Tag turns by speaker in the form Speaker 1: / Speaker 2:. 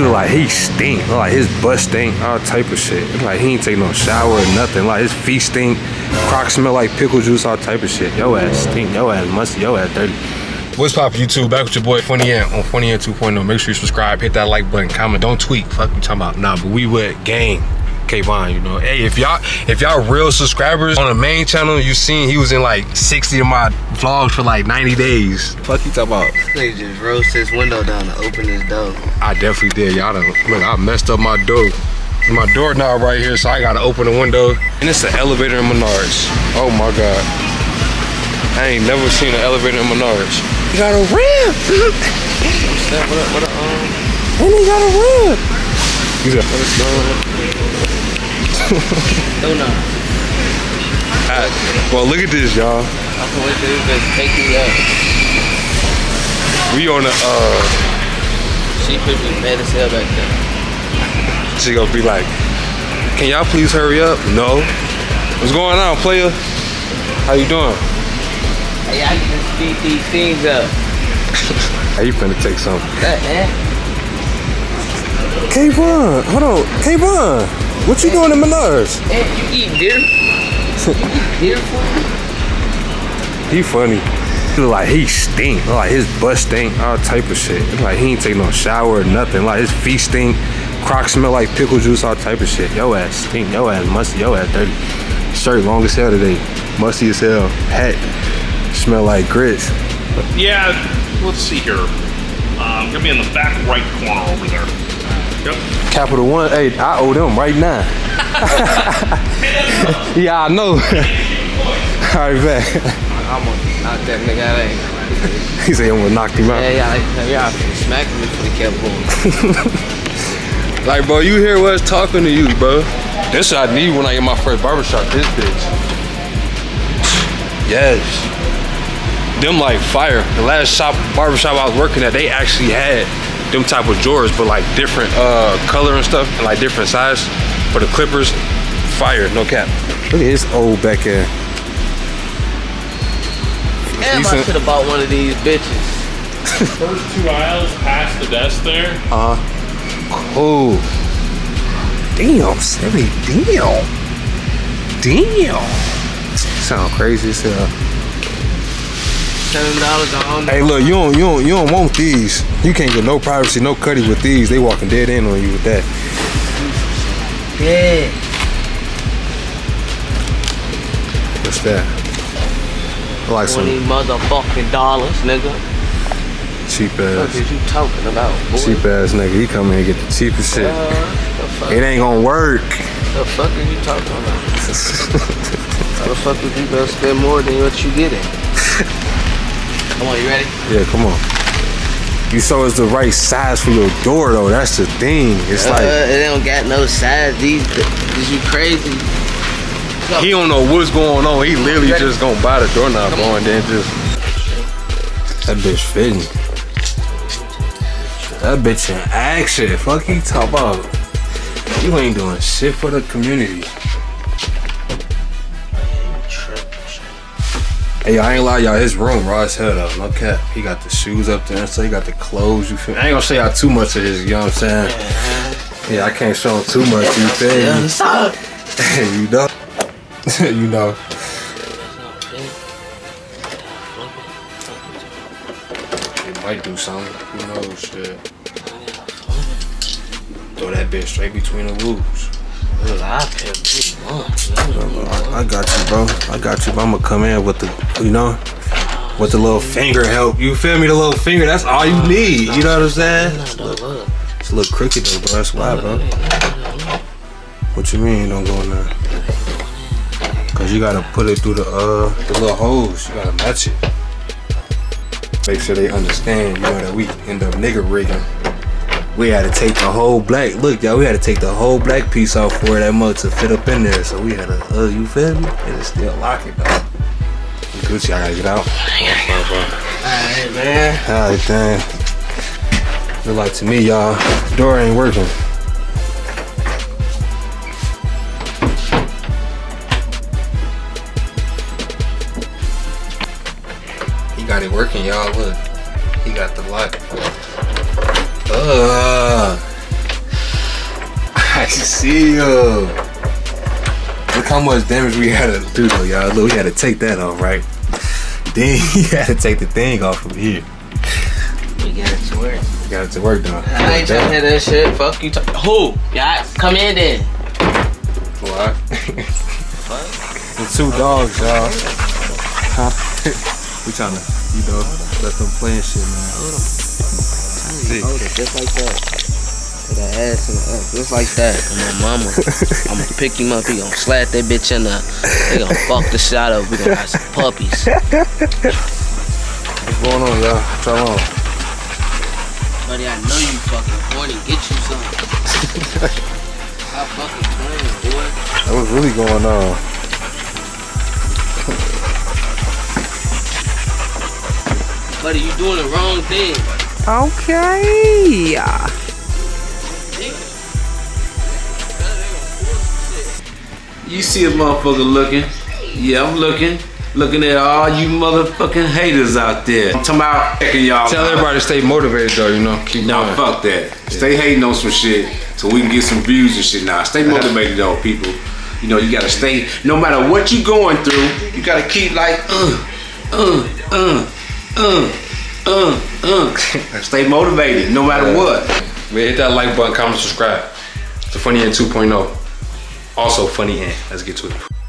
Speaker 1: Like he stink, like his butt stink, all type of shit. Like he ain't take no shower or nothing. Like his feet stink, Crocs smell like pickle juice, all type of shit. Yo ass stink, yo ass musty, yo ass dirty. What's poppin' YouTube? Back with your boy Funnyant on Funnyant 2.0. Make sure you subscribe, hit that like button, comment, don't tweak. Fuck you talking about? Nah, but we with gang. K-Von, you know. Hey, if y'all real subscribers on the main channel, you seen he was in like 60 of my vlogs for like 90 days. Fuck you talking about?
Speaker 2: They just roast his window down to open his door.
Speaker 1: I definitely did. Y'all done, look, I messed up my door. My doorknob right here, so I gotta open the window. And it's an elevator in Menards. Oh my God. I ain't never seen an elevator in Menards. You got a ramp.
Speaker 2: What's that? What a
Speaker 1: And he got a ramp. You got what is going on?
Speaker 2: No.
Speaker 1: Well, look at this, y'all.
Speaker 2: I can wait till this bitch take me up.
Speaker 1: We on the
Speaker 2: She could be mad as hell back there.
Speaker 1: She gonna be like, can y'all please hurry up? No. What's going on, player? How you doing?
Speaker 2: Hey, I can speed these things up.
Speaker 1: Hey, you finna take something.
Speaker 2: That, man.
Speaker 1: K-Von, hold on. K-Von, what you doing in Menards?
Speaker 2: Hey, you eat deer? You eat deer for me?
Speaker 1: He funny. Like he stink, like his butt stink, all type of shit. Like he ain't take no shower or nothing. Like his feet stink, Crocs smell like pickle juice, all type of shit. Yo ass stink, yo ass musty, yo ass dirty. Shirt long as hell today, musty as hell. Hat smell like grits.
Speaker 3: Yeah, let's see here. Gonna be in the back right corner over there. Yep.
Speaker 1: Capital One, hey, I owe them right now. Yeah, I know. All right, back.
Speaker 2: I'm gonna knock that nigga out.
Speaker 1: He said I'm gonna knock him out.
Speaker 2: Yeah, smack me before he kept going.
Speaker 1: Like, bro, you hear what's talking to you, bro. This what I need when I get my first barbershop, this bitch. Yes. Them like fire. The last barbershop I was working at, they actually had them type of drawers, but like different color and stuff, and like different size for the clippers. Fire, no cap. Look at his old back here.
Speaker 2: Damn, I should have bought one of these bitches.
Speaker 3: First 2 aisles past the desk there.
Speaker 1: Cool. Damn, Sammy, damn. Sound crazy as hell.
Speaker 2: $7 on.
Speaker 1: Hey, look, you don't want these. You can't get no privacy, no cutty with these. They walking dead in on you with that.
Speaker 2: Yeah.
Speaker 1: What's that? I like some
Speaker 2: $20 motherfucking dollars, nigga.
Speaker 1: cheap
Speaker 2: What
Speaker 1: ass.
Speaker 2: is you talking about, boy?
Speaker 1: Cheap ass nigga. He come in and get the cheapest shit. It ain't gonna work.
Speaker 2: The fuck are you talking about? How the fuck would you gonna spend more than what you getting? Come on, you ready?
Speaker 1: Yeah, come on. You saw it's the right size for your door though. That's the thing. It's like
Speaker 2: it don't got no size. These you crazy? Go.
Speaker 1: he don't know what's going on. He literally just gonna buy the doorknob and then just that bitch fitting. That bitch in action. Fuck you talk about. You ain't doing shit for the community. Hey, I ain't lie, y'all. His room raw as hell though. No cap. He got the shoes up there, so he got the clothes. You feel me? I ain't gonna show y'all too much of his. You know what I'm saying? Yeah, I can't show him too much. You feel me? You know. You know. It might do something. Who knows? Shit. Throw that bitch straight between the wolves. I got you, bro. I got you. But I'm gonna come in with the, you know, with the little finger help. You feel me? The little finger. That's all you need. You know what I'm saying? It's a little crooked though, bro. That's why, bro. What you mean don't go in there? Cause you gotta put it through the little holes. You gotta match it. Make sure they understand, you know, that we end up nigga rigging. We had to take the whole black, look y'all, we had to take the whole black piece off for that mug to fit up in there. So we had to, you feel me? And it's still lock it though. Gucci, I gotta get out.
Speaker 2: Alright, man.
Speaker 1: Alright, damn. Look like to me, y'all, the door ain't working. He got it working, y'all. Look, he got the lock. See look how much damage we had to do though, y'all. Look, we had to take that off, right? Then you had to take the thing off from here.
Speaker 2: We got it to work.
Speaker 1: We got it to work though.
Speaker 2: I ain't trying to hear that shit. Fuck you. Who? Yeah, come in then.
Speaker 1: What? The 2 dogs, y'all. We trying to, you know, let them play and shit, man.
Speaker 2: Hold it, just like that. Put that ass in the up, just like that. And my mama, I'ma pick him up. He gonna slap that bitch in the. He gonna fuck the shot up. We gonna have some puppies.
Speaker 1: What's going on, y'all? What's on?
Speaker 2: Buddy, I know you fucking horny. Get you some. Stop fucking playing, boy.
Speaker 1: That was really going on.
Speaker 2: Buddy, you doing the wrong thing.
Speaker 4: Okay.
Speaker 5: You see a motherfucker looking. Yeah, I'm looking. Looking at all you motherfucking haters out there. I'm talking about checking y'all.
Speaker 1: Tell everybody to stay motivated though, you know. Keep
Speaker 5: No,
Speaker 1: going.
Speaker 5: fuck that. Stay hating on some shit so we can get some views and shit now. Stay motivated though, people. You know, you gotta stay, no matter what you going through, you gotta keep like, Stay motivated no matter what.
Speaker 1: Man, hit that like button, comment, subscribe. It's the Funny Ant 2.0. Also Funny Ant. Let's get to it.